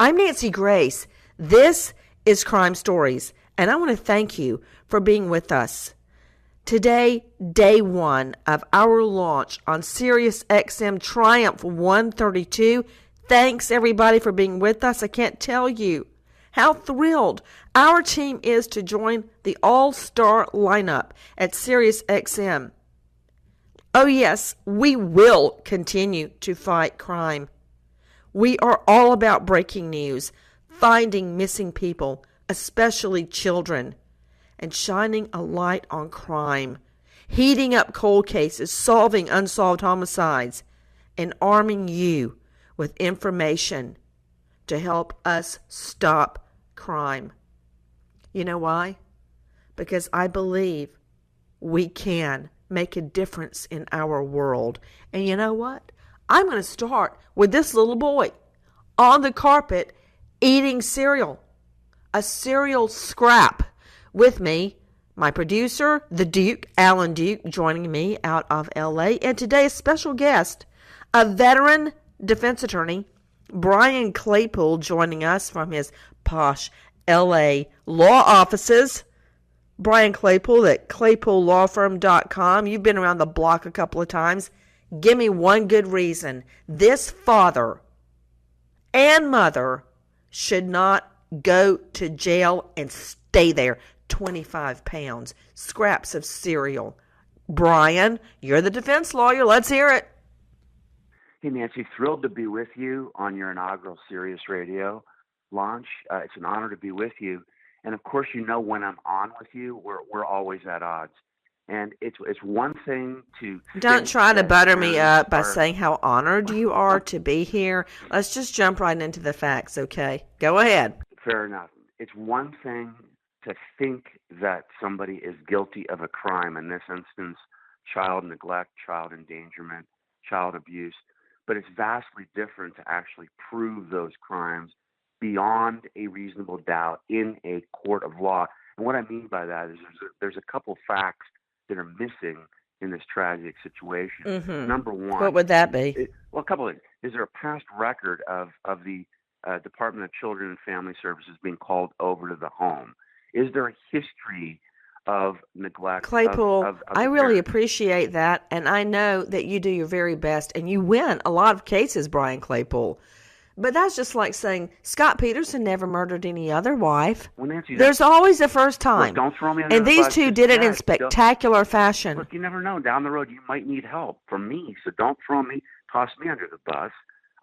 I'm Nancy Grace. This is Crime Stories, and I want to thank you for being with us. Today, day one of our launch on Sirius XM Triumph 132. Thanks, everybody, for being with us. I can't tell you how thrilled our team is to join the all-star lineup at Sirius XM. Oh, yes, we will continue to fight crime. We are all about breaking news, finding missing people, especially children, and shining a light on crime, heating up cold cases, solving unsolved homicides, and arming you with information to help us stop crime. You know why? Because I believe we can make a difference in our world. And you know what? I'm going to start with this little boy on the carpet eating cereal, a cereal scrap. With me, my producer, the Duke, Alan Duke, joining me out of L.A. And today, a special guest, a veteran defense attorney, Brian Claypool, joining us from his posh L.A. law offices. Brian Claypool at ClaypoolLawFirm.com. You've been around the block a couple of times. Give me one good reason this father and mother should not go to jail and stay there. 25 pounds, scraps of cereal. Brian, you're the defense lawyer. Let's hear it. Hey, Nancy, thrilled to be with you on your inaugural Sirius Radio launch. It's an honor to be with you. And, of course, you know when I'm on with you, we're always at odds. And it's one thing to... Don't try to butter me up by saying how honored you are to be here. Let's just jump right into the facts, okay? Go ahead. Fair enough. It's one thing to think that somebody is guilty of a crime, in this instance, child neglect, child endangerment, child abuse, but it's vastly different to actually prove those crimes beyond a reasonable doubt in a court of law. And what I mean by that is there's a couple facts that are missing in this tragic situation. Mm-hmm. Number one. What would that be? A couple of things. Is there a past record of the Department of Children and Family Services being called over to the home? Is there a history of neglect? Claypool, of I really appreciate that, and I know that you do your very best, and you win a lot of cases, Brian Claypool. But that's just like saying Scott Peterson never murdered any other wife. Well, Nancy, there's always a first time. Look, don't throw me under and the these bus. two did it in spectacular fashion. Look, you never know. Down the road, you might need help from me, so don't toss me under the bus.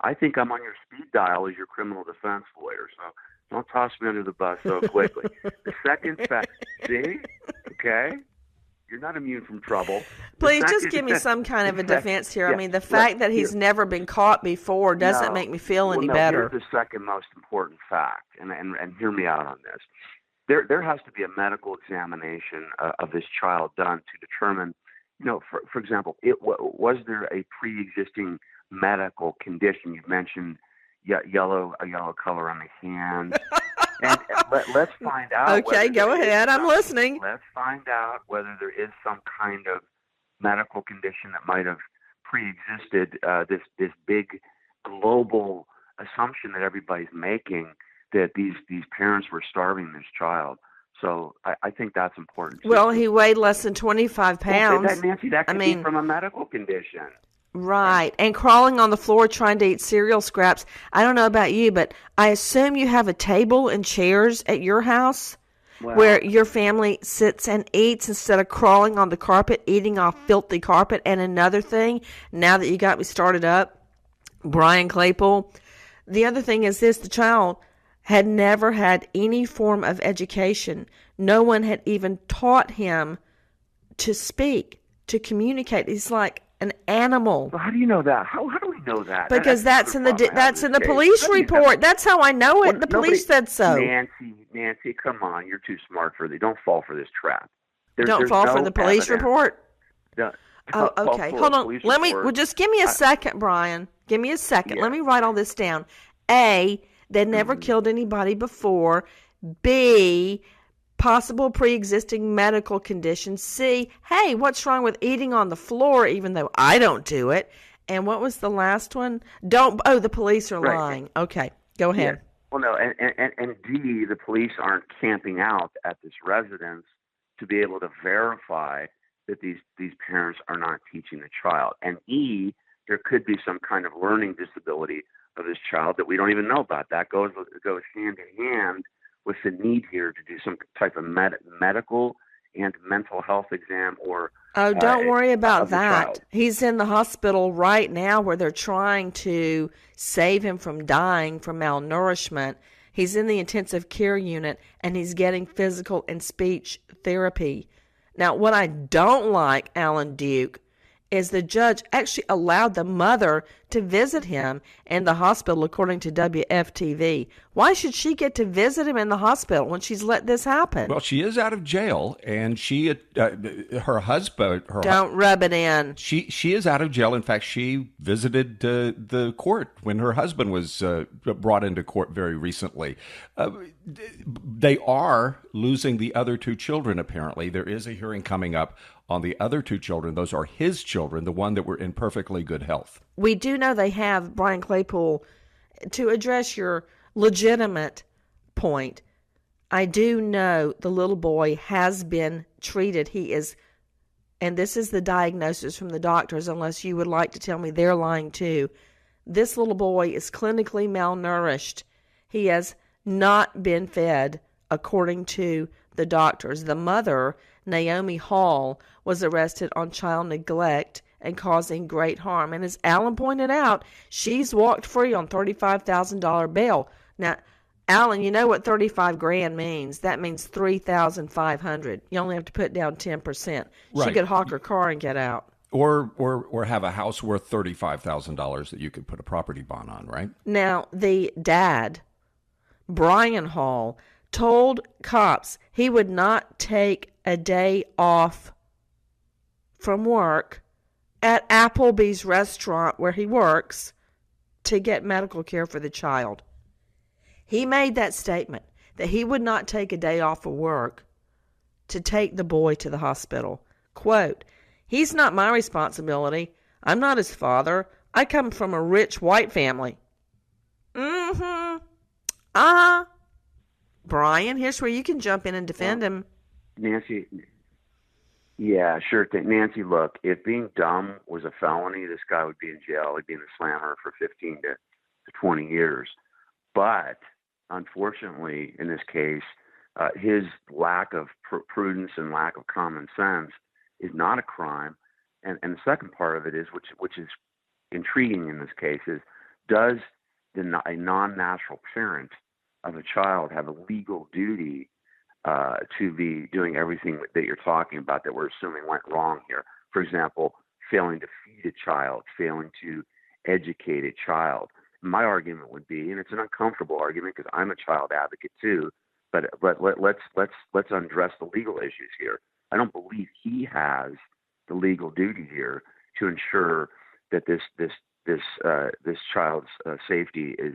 I think I'm on your speed dial as your criminal defense lawyer, so don't toss me under the bus so quickly. The second fact, see? Okay? You're not immune from trouble. Please just give me some kind of a defense here. Yeah, I mean, the fact that he's never been caught before doesn't make me feel any better. Here's the second most important fact, and hear me out on this. There has to be a medical examination of this child done to determine, for example, was there a pre-existing medical condition? You've mentioned a yellow color on the hand. And let's find out. Okay, go ahead. I'm listening. Let's find out whether there is some kind of medical condition that might have pre-existed this big global assumption that everybody's making that these parents were starving this child. So I think that's important too. Well, he weighed less than 25 pounds. Well, Nancy, that could be from a medical condition. Right. And crawling on the floor trying to eat cereal scraps. I don't know about you, but I assume you have a table and chairs at your house where your family sits and eats instead of crawling on the carpet, eating off filthy carpet. And another thing, now that you got me started up, Brian Claypool, the other thing is this: the child had never had any form of education. No one had even taught him to speak, to communicate. He's like an animal. Well, how do you know that? How do we know that? Because that's in the police report. That's how I know it. The police said so. Nancy, come on. You're too smart for this. Don't fall for this trap. Don't fall for the police report? Oh, okay. Hold on. Just give me a second, Brian. Give me a second. Yeah. Let me write all this down. A, they never killed anybody before. B, possible pre-existing medical conditions. C, hey, what's wrong with eating on the floor even though I don't do it? And what was the last one? The police are lying. Okay, go ahead. Well, no, and D, the police aren't camping out at this residence to be able to verify that these parents are not teaching the child. And E, there could be some kind of learning disability of this child that we don't even know about. That goes hand in hand with the need here to do some type of medical and mental health exam or Oh, don't worry about of the that. child. He's in the hospital right now where they're trying to save him from dying from malnourishment. He's in the intensive care unit, and he's getting physical and speech therapy. Now, what I don't like, Alan Duke, is the judge actually allowed the mother to visit him in the hospital, according to WFTV. Why should she get to visit him in the hospital when she's let this happen? Well, she is out of jail, and her husband... Don't rub it in. She is out of jail. In fact, she visited the court when her husband was brought into court very recently. They are losing the other two children, apparently. There is a hearing coming up on the other two children. Those are his children, the one that were in perfectly good health. We do know they have, Brian Claypool, to address your legitimate point. I do know the little boy has been treated. He is, and this is the diagnosis from the doctors, unless you would like to tell me they're lying too. This little boy is clinically malnourished. He has not been fed, according to the doctors. The mother, Naomi Hall, was arrested on child neglect and causing great harm. And as Alan pointed out, she's walked free on $35,000 bail. Now, Alan, you know what 35 grand means? That means $3,500. You only have to put down 10%. Right. She could hawk her car and get out. Or have a house worth $35,000 that you could put a property bond on, right? Now, the dad, Brian Hall, told cops he would not take a day off from work at Applebee's restaurant where he works to get medical care for the child. He made that statement that he would not take a day off of work to take the boy to the hospital. Quote, "He's not my responsibility. I'm not his father. I come from a rich white family." Mm-hmm. Uh-huh. Brian, here's where you can jump in and defend him. Nancy, yeah, sure thing. Nancy, look, if being dumb was a felony, this guy would be in jail. He'd be in the slammer for 15 to 20 years. But unfortunately, in this case, his lack of prudence and lack of common sense is not a crime. And the second part of it is, which is intriguing in this case, is does a non-natural parent of a child have a legal duty to be doing everything that you're talking about that we're assuming went wrong here? For example, failing to feed a child, failing to educate a child. My argument would be, and it's an uncomfortable argument because I'm a child advocate too, but let's address the legal issues here. I don't believe he has the legal duty here to ensure that this child's safety is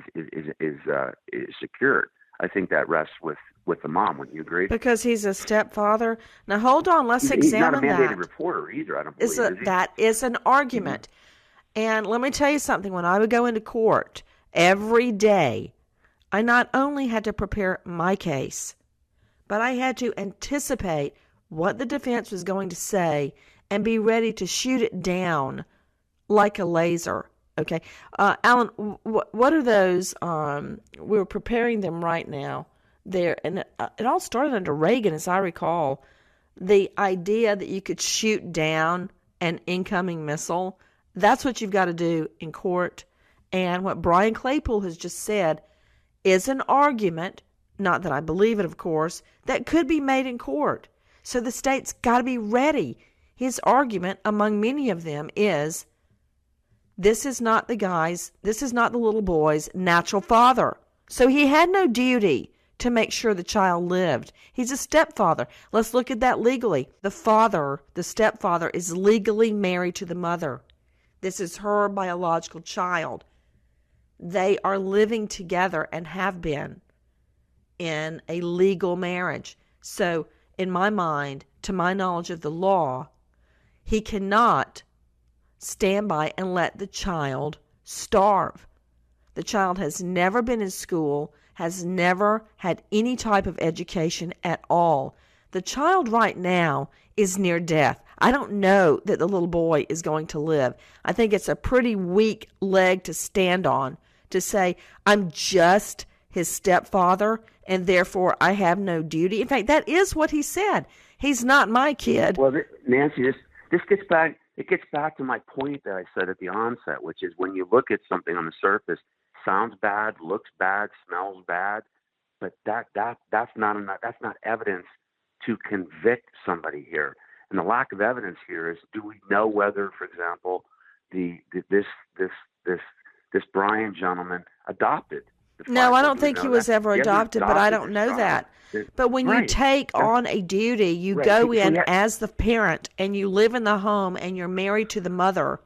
secured. I think that rests with the mom. Wouldn't you agree? Because he's a stepfather. Now hold on, let's examine that. He's not a mandated reporter either. I don't believe. That is an argument. Mm-hmm. And let me tell you something. When I would go into court every day, I not only had to prepare my case, but I had to anticipate what the defense was going to say and be ready to shoot it down like a laser. Okay. Alan, what are those? We're preparing them right now. And it all started under Reagan, as I recall. The idea that you could shoot down an incoming missile, that's what you've got to do in court. And what Brian Claypool has just said is an argument, not that I believe it, of course, that could be made in court. So the state's got to be ready. His argument, among many of them, is this is not the little boy's natural father. So he had no duty to make sure the child lived. He's a stepfather. Let's look at that legally. The stepfather, is legally married to the mother. This is her biological child. They are living together and have been in a legal marriage. So, in my mind, to my knowledge of the law, he cannot stand by and let the child starve. The child has never been in school, has never had any type of education at all. The child right now is near death. I don't know that the little boy is going to live. I think it's a pretty weak leg to stand on to say, I'm just his stepfather, and therefore I have no duty. In fact, that is what he said. He's not my kid. Well, Nancy, this gets back. It gets back to my point that I said at the onset, which is when you look at something on the surface, sounds bad, looks bad, smells bad, but that's not enough. That's not evidence to convict somebody here. And the lack of evidence here is: do we know whether, for example, this Brian gentleman adopted? No, I don't think he was ever adopted, but I don't know that. But when you take on a duty, you go in as the parent and you live in the home and you're married to the mother.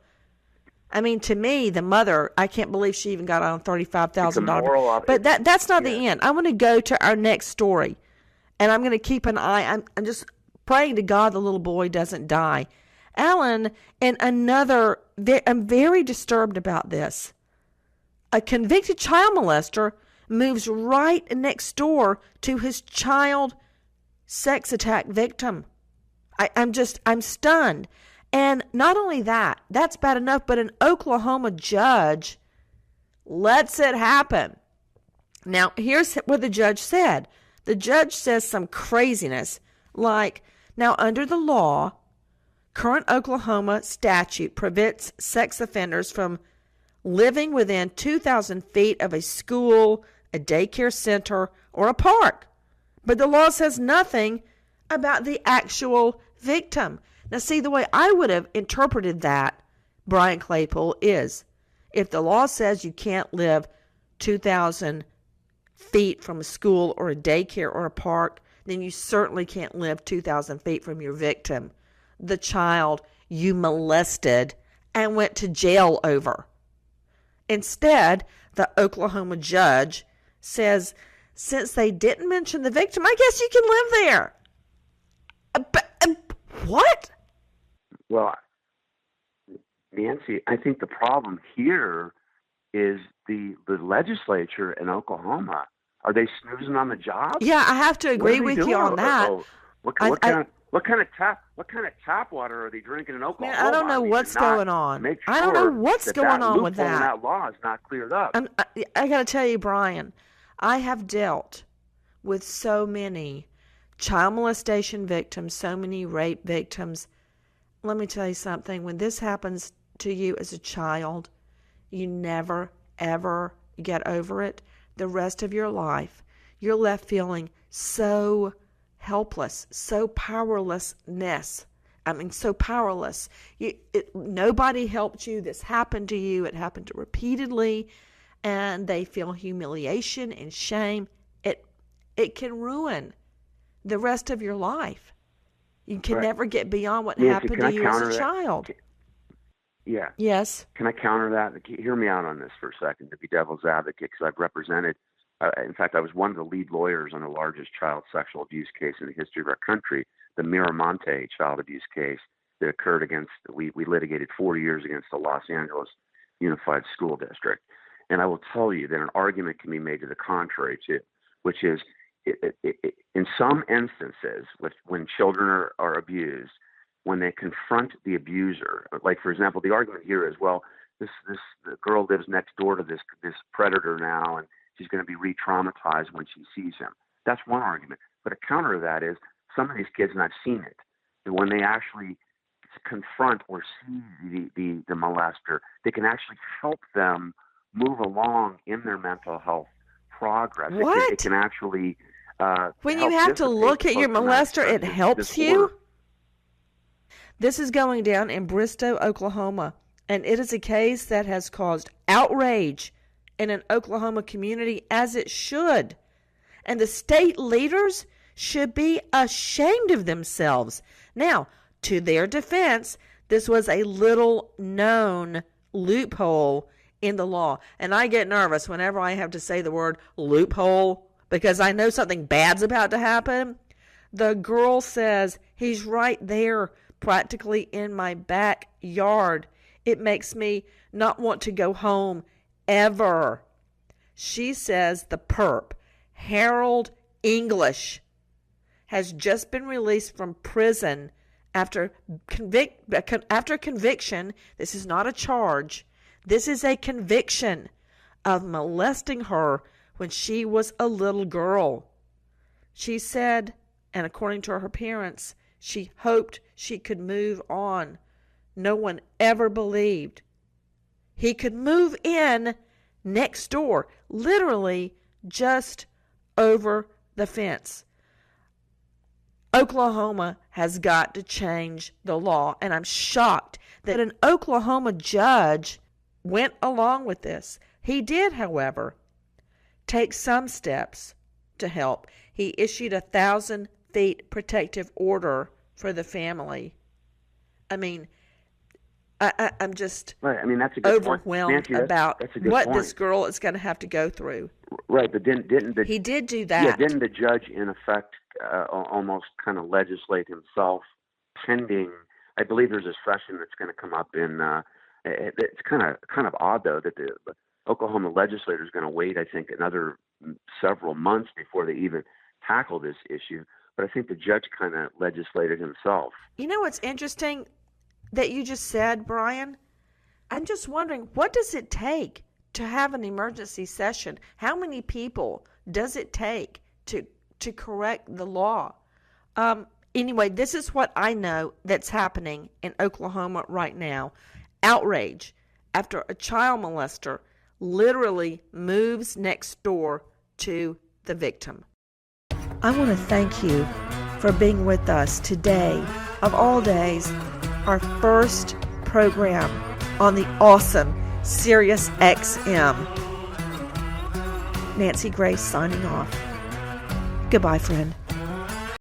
I mean, to me, the mother, I can't believe she even got on $35,000. But that's not the end. I want to go to our next story, and I'm going to keep an eye. I'm just praying to God the little boy doesn't die. Alan, and another, I'm very disturbed about this. A convicted child molester moves right next door to his child sex attack victim. I'm stunned. And not only that, that's bad enough, but an Oklahoma judge lets it happen. Now, here's what the judge said. The judge says some craziness like, now under the law, current Oklahoma statute prevents sex offenders from living within 2,000 feet of a school, a daycare center, or a park. But the law says nothing about the actual victim. Now, see, the way I would have interpreted that, Brian Claypool, is if the law says you can't live 2,000 feet from a school or a daycare or a park, then you certainly can't live 2,000 feet from your victim, the child you molested and went to jail over. Instead, the Oklahoma judge says, since they didn't mention the victim, I guess you can live there. What? Well, Nancy, I think the problem here is the legislature in Oklahoma. Are they snoozing on the job? Yeah, I have to agree with you on that. What kind of tap water are they drinking in Oklahoma? Man, I don't know what's going on. I don't know what's going on with that. That law is not cleared up. I got to tell you, Brian, I have dealt with so many child molestation victims, so many rape victims. Let me tell you something. When this happens to you as a child, you never, ever get over it. The rest of your life, you're left feeling so helpless, so powerlessness. So powerless. Nobody helped you. This happened to you. It happened repeatedly, and they feel humiliation and shame. It can ruin the rest of your life. You can never get beyond what happened to you as a child. Yeah. Yes. Can I counter that? Hear me out on this for a second, to be devil's advocate, because I've represented. In fact, I was one of the lead lawyers on the largest child sexual abuse case in the history of our country, the Miramonte child abuse case that occurred against, we litigated 4 years against the Los Angeles Unified School District. And I will tell you that an argument can be made to the contrary, too, which is in some instances, when children are abused, when they confront the abuser, like, for example, the argument here is, well, the girl lives next door to this predator now, and she's going to be re-traumatized when she sees him. That's one argument. But a counter to that is some of these kids, and I've seen it, and when they actually confront or see the molester, they can actually help them move along in their mental health progress. What? It can actually when you have to look at your molester, it helps you? This is going down in Bristow, Oklahoma, and it is a case that has caused outrage in an Oklahoma community, as it should. And the state leaders should be ashamed of themselves. Now, to their defense, this was a little known loophole in the law. And I get nervous whenever I have to say the word loophole because I know something bad's about to happen. The girl says, he's right there, practically in my backyard. It makes me not want to go home ever. She says the perp Harold English has just been released from prison after conviction. This is not a charge. This is a conviction of molesting her when she was a little girl. She said, and according to her parents, she hoped she could move on. No one ever believed he could move in next door, literally just over the fence. Oklahoma has got to change the law, and I'm shocked that an Oklahoma judge went along with this. He did, however, take some steps to help. He issued a 1,000-feet protective order for the family. I mean, I'm just right. I mean, that's a good overwhelmed point. Nancy, about that's a good what point. this girl is going to have to go through. Right, but He did do that. Yeah, didn't the judge in effect almost kind of legislate himself pending? I believe there's a session that's going to come up in. It's kind of odd though that the Oklahoma legislature is going to wait. I think another several months before they even tackle this issue. But I think the judge kind of legislated himself. You know what's interesting that you just said, Brian? I'm just wondering, what does it take to have an emergency session? How many people does it take to correct the law? Anyway, this is what I know that's happening in Oklahoma right now. Outrage after a child molester literally moves next door to the victim. I want to thank you for being with us today, of all days, our first program on the awesome Sirius XM. Nancy Grace signing off. Goodbye, friend.